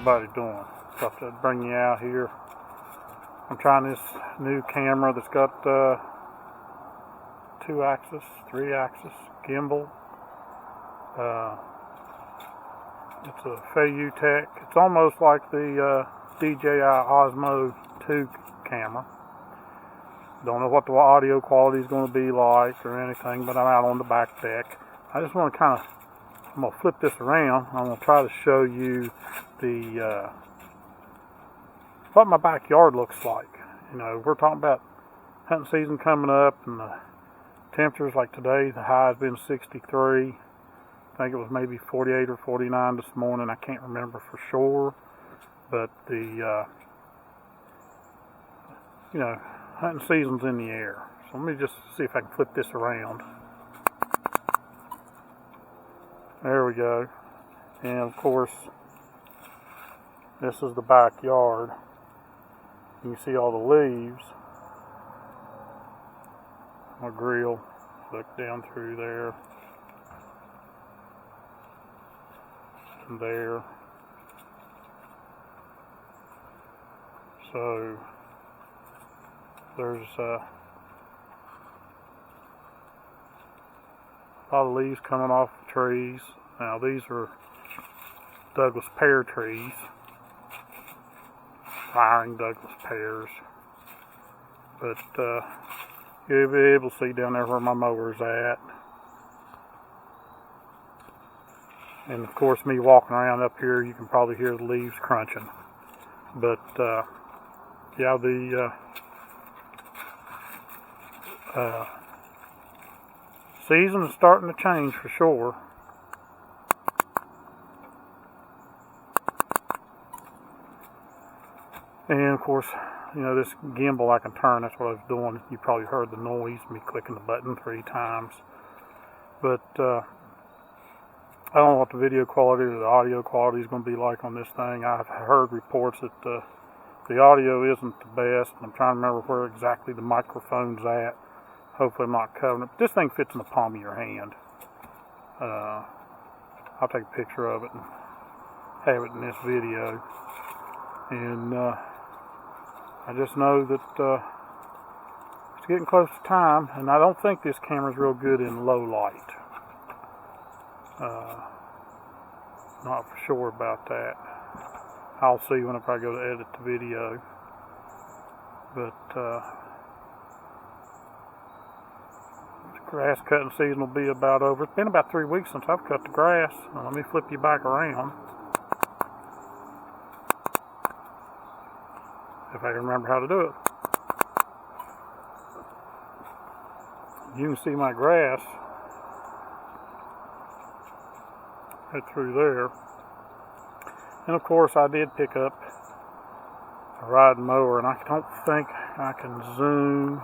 everybody doing? Thought to bring you out here. I'm trying this new camera that's got 2-axis, 3-axis gimbal. It's a FeiyuTech. It's almost like the DJI Osmo 2 camera. Don't know what the audio quality is going to be like or anything, but I'm out on the back deck. I just want to I'm going to flip this around. I'm going to try to show you the what my backyard looks like. You know, we're talking about hunting season coming up, and the temperatures like today, the high has been 63. I think it was maybe 48 or 49 this morning. I can't remember for sure, but the you know, hunting season's in the air. So let me just see if I can flip this around. There we go. And of course, this is the backyard. You can see all the leaves. My grill, look down through there. And there. So there's a lot of leaves coming off the trees. Now these are Douglas pear trees, flowering Douglas pears. But you'll be able to see down there where my mower's at. And of course, me walking around up here, you can probably hear the leaves crunching. But yeah, the season is starting to change for sure. And of course, you know, this gimbal I can turn. That's what I was doing. You probably heard the noise, me clicking the button 3 times. But I don't know what the video quality or the audio quality is going to be like on this thing. I've heard reports that the audio isn't the best. I'm trying to remember where exactly the microphone's at. Hopefully I'm not covering it. But this thing fits in the palm of your hand. I'll take a picture of it and have it in this video. And I just know that it's getting close to time, and I don't think this camera's real good in low light. Not for sure about that. I'll see whenever I go to edit the video. But the grass cutting season will be about over. It's been about 3 weeks since I've cut the grass. Now, let me flip you back around, if I can remember how to do it. You can see my grass right through there. And of course, I did pick up a riding mower, and I don't think I can zoom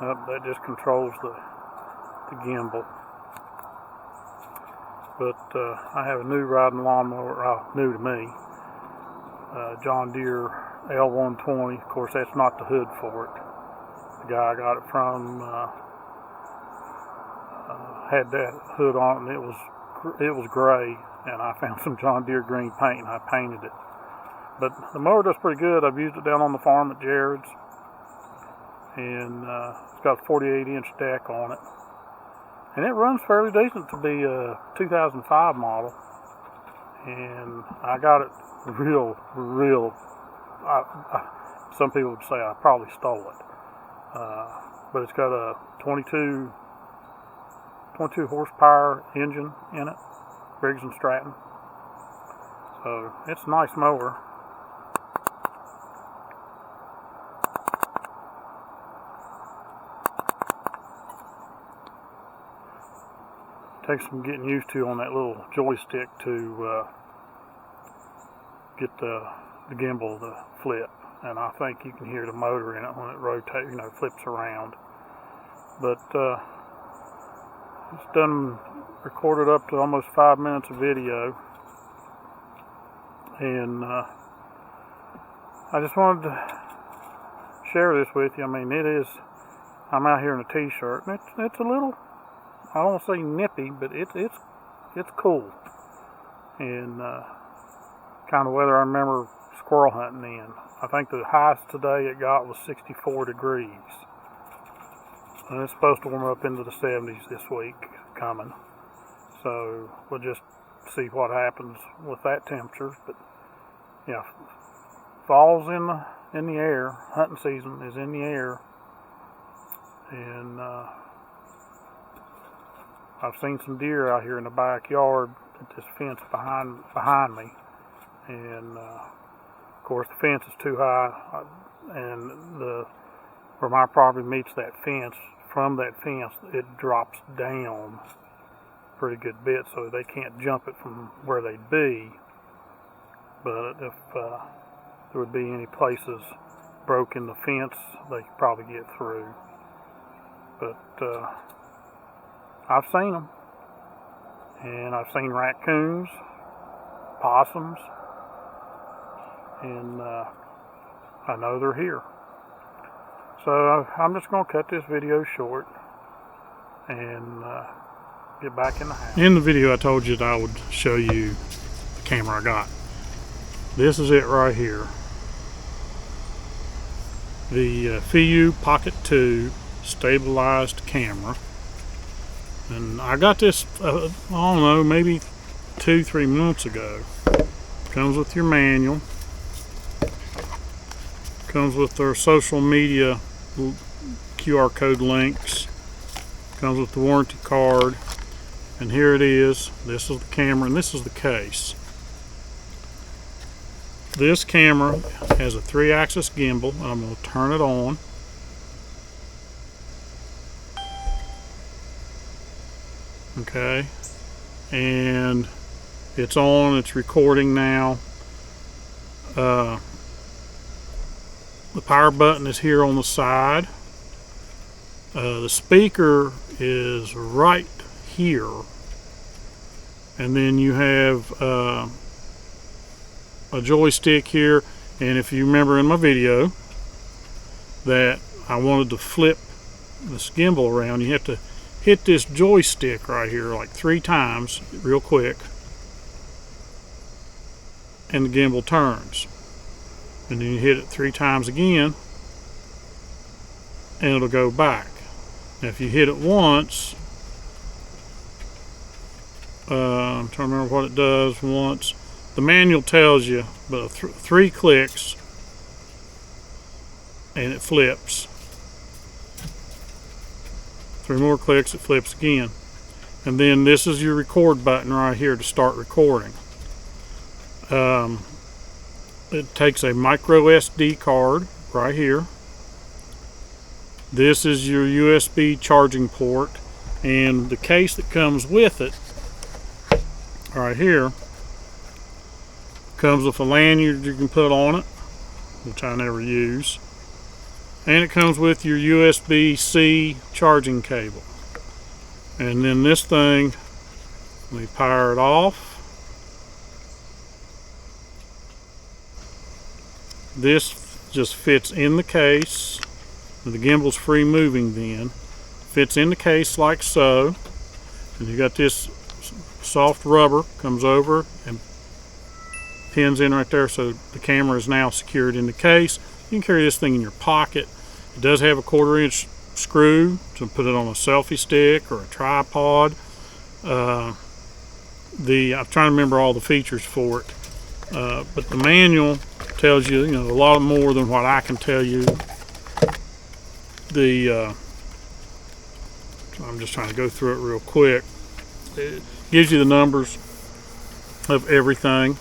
up. That just controls the gimbal. But I have a new riding lawnmower, new to me, John Deere L120. Of course, that's not the hood for it. The guy I got it from had that hood on, and it was gray, and I found some John Deere green paint and I painted it. But the mower does pretty good. I've used it down on the farm at Jared's, and it's got a 48-inch deck on it, and it runs fairly decent to be a 2005 model. And I got it real. Some people would say I probably stole it, but it's got a 22 horsepower engine in it, Briggs & Stratton. So it's a nice mower. Takes some getting used to on that little joystick to get the gimbal to flip, and I think you can hear the motor in it when it rotates, you know, flips around. But it's done recorded up to almost 5 minutes of video, and I just wanted to share this with you. I mean, I'm out here in a t-shirt, and it's a little, I don't want to say nippy, but it's cool. And kind of weather I remember squirrel hunting in. I think the highest today it got was 64 degrees. And it's supposed to warm up into the 70s this week coming. So we'll just see what happens with that temperature. But yeah, fall's in the air. Hunting season is in the air. And I've seen some deer out here in the backyard at this fence behind me. And of course the fence is too high, and where my property meets that fence, from that fence it drops down pretty good bit, so they can't jump it from where they'd be. But if there would be any places broke in the fence, they could probably get through. But I've seen them, and I've seen raccoons, possums, and I know they're here. So I'm just going to cut this video short and get back in the house. In the video I told you that I would show you the camera I got. This is it right here. The Feiyu Pocket 2 stabilized camera. And I got this, I don't know, maybe 2-3 months ago. Comes with your manual. Comes with their social media QR code links. Comes with the warranty card. And here it is. This is the camera and this is the case. This camera has a 3-axis gimbal, and I'm going to turn it on. Okay, and it's on, it's recording now. The power button is here on the side. The speaker is right here, and then you have a joystick here. And if you remember in my video that I wanted to flip this gimbal around, you have to hit this joystick right here like 3 times real quick, and the gimbal turns. And then you hit it 3 times again and it'll go back. Now if you hit it once, I'm trying to remember what it does once. The manual tells you, but 3 clicks and it flips. 3 more clicks, it flips again. And then this is your record button right here to start recording. It takes a micro SD card right here. This is your USB charging port, and the case that comes with it right here comes with a lanyard you can put on it, which I never use. And it comes with your USB-C charging cable. And then this thing, let me power it off. This just fits in the case. The gimbal's free moving then. Fits in the case like so. And you got this soft rubber, comes over and pins in right there, so the camera is now secured in the case. You can carry this thing in your pocket. It does have a 1/4-inch screw to put it on a selfie stick or a tripod. I'm trying to remember all the features for it, but the manual tells you, a lot more than what I can tell you. I'm just trying to go through it real quick. It gives you the numbers of everything.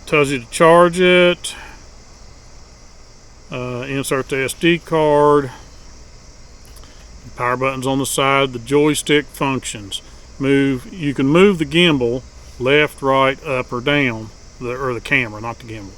Tells you to charge it. Insert the SD card. The power button's on the side. The joystick functions. You can move the gimbal left, right, up, or down. Or the camera, not the gimbal.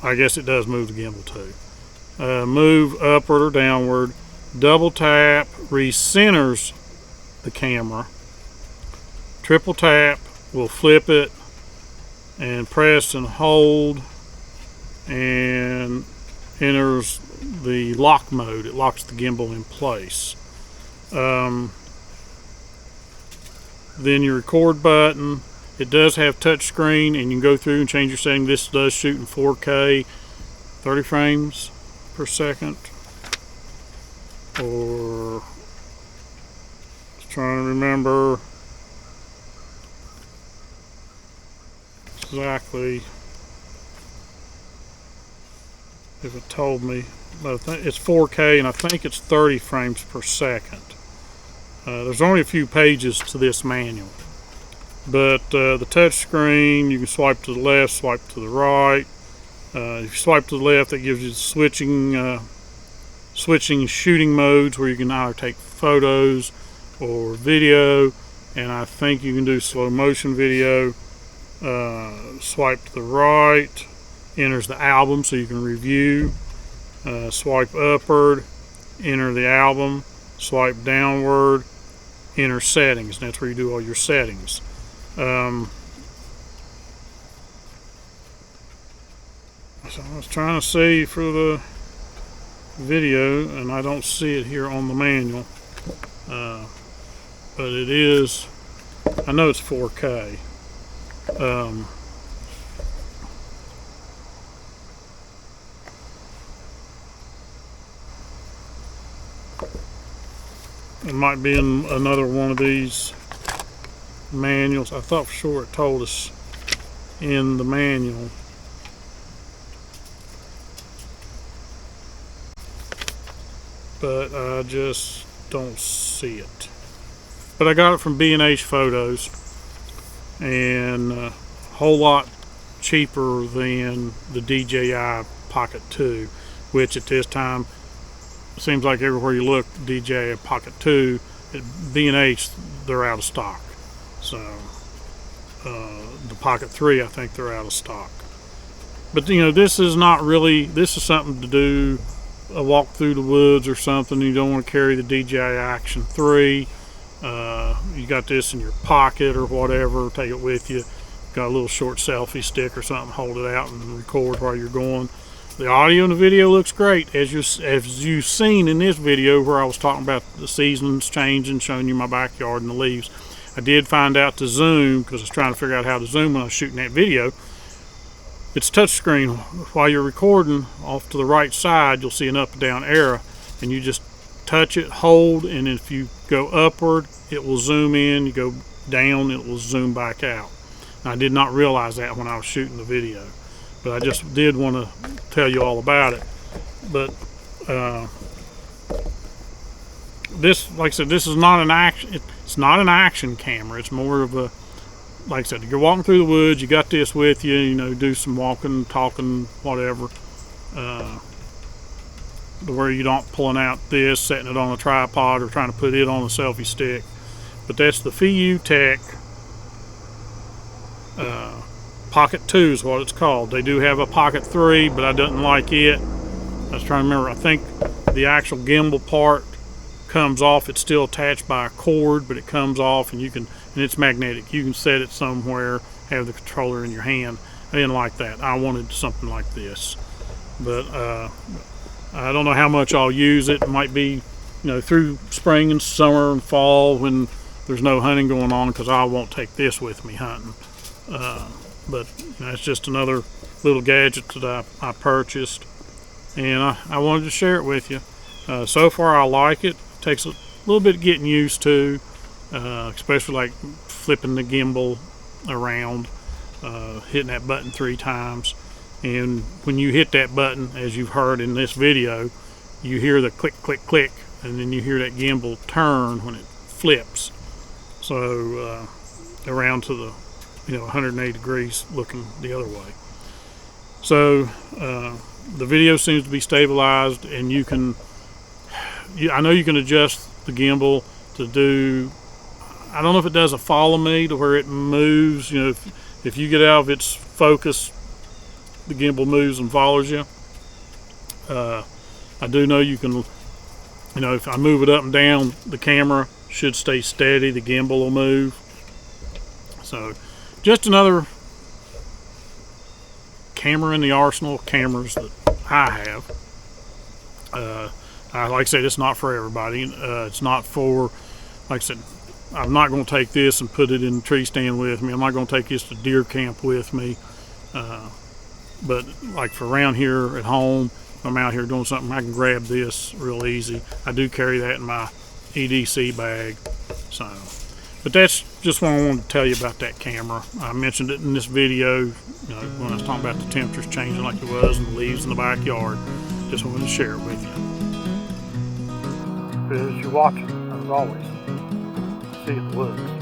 I guess it does move the gimbal too. Move upward or downward. Double tap recenters the camera. Triple tap will flip it, and press and hold and enters the lock mode. It locks the gimbal in place. then your record button. It does have touch screen, and you can go through and change your setting. This does shoot in 4K, 30 frames per second, or just trying to remember exactly if it told me, but I think it's 4K, and I think it's 30 frames per second. There's only a few pages to this manual, but the touch screen, you can swipe to the left, swipe to the right. If you swipe to the left, that gives you switching shooting modes, where you can either take photos or video, and I think you can do slow motion video. Swipe to the right enters the album, so you can review. Swipe upward, enter the album. Swipe downward, enter settings, and that's where you do all your settings. So I was trying to see for the video, and I don't see it here on the manual, but it is, I know it's 4K. It might be in another one of these manuals. I thought for sure it told us in the manual. But I just don't see it. But I got it from B&H Photos, and a whole lot cheaper than the DJI Pocket 2, which at this time seems like everywhere you look, DJI Pocket 2 at B&H, they're out of stock. So the Pocket 3, I think they're out of stock. But you know, this is not really, this is something to do a walk through the woods or something. You don't want to carry the DJI Action 3. You got this in your pocket or whatever, take it with you. Got a little short selfie stick or something, hold it out and record while you're going. The audio and the video looks great, as you've seen in this video where I was talking about the seasons changing, showing you my backyard and the leaves. I did find out to zoom, because I was trying to figure out how to zoom when I was shooting that video. It's touchscreen. While you're recording, off to the right side, you'll see an up and down arrow, and you just touch it, hold, and if you go upward, it will zoom in. You go down, it will zoom back out. And I did not realize that when I was shooting the video, but I just did want to tell you all about it. But this, like I said, this is not an action. It's not an action camera. It's more of a, like I said, you're walking through the woods, you got this with you, you know, do some walking, talking, whatever, where you're not pulling out this, setting it on a tripod, or trying to put it on a selfie stick. But that's the FeiyuTech Pocket 2 is what it's called. They do have a Pocket 3, but I didn't like it. I was trying to remember, I think the actual gimbal part comes off. It's still attached by a cord, but it comes off, and you can, and it's magnetic. You can set it somewhere, have the controller in your hand. I didn't like that. I wanted something like this. But I don't know how much I'll use it. It might be, you know, through spring and summer and fall when there's no hunting going on, because I won't take this with me hunting. But you know, it's just another little gadget that I purchased, and I wanted to share it with you. So far I like it. It takes a little bit of getting used to, especially like flipping the gimbal around, hitting that button 3 times. And when you hit that button, as you've heard in this video, you hear the click, click, click, and then you hear that gimbal turn when it flips. So around to the, you know, 180 degrees looking the other way. So the video seems to be stabilized, and you can, I know you can adjust the gimbal to do, I don't know if it does a follow me to where it moves. You know, if you get out of its focus, the gimbal moves and follows you. I do know you can, you know, if I move it up and down, the camera should stay steady, the gimbal will move. So just another camera in the arsenal of cameras that I have. Like I said, it's not for everybody. It's not for, like I said, I'm not going to take this and put it in the tree stand with me. I'm not going to take this to deer camp with me. But like for around here at home, if I'm out here doing something, I can grab this real easy. I do carry that in my EDC bag. So, but that's just what I wanted to tell you about that camera. I mentioned it in this video, when I was talking about the temperatures changing like it was and the leaves in the backyard. Just wanted to share it with you. Appreciate you watching, as always. See you in the woods.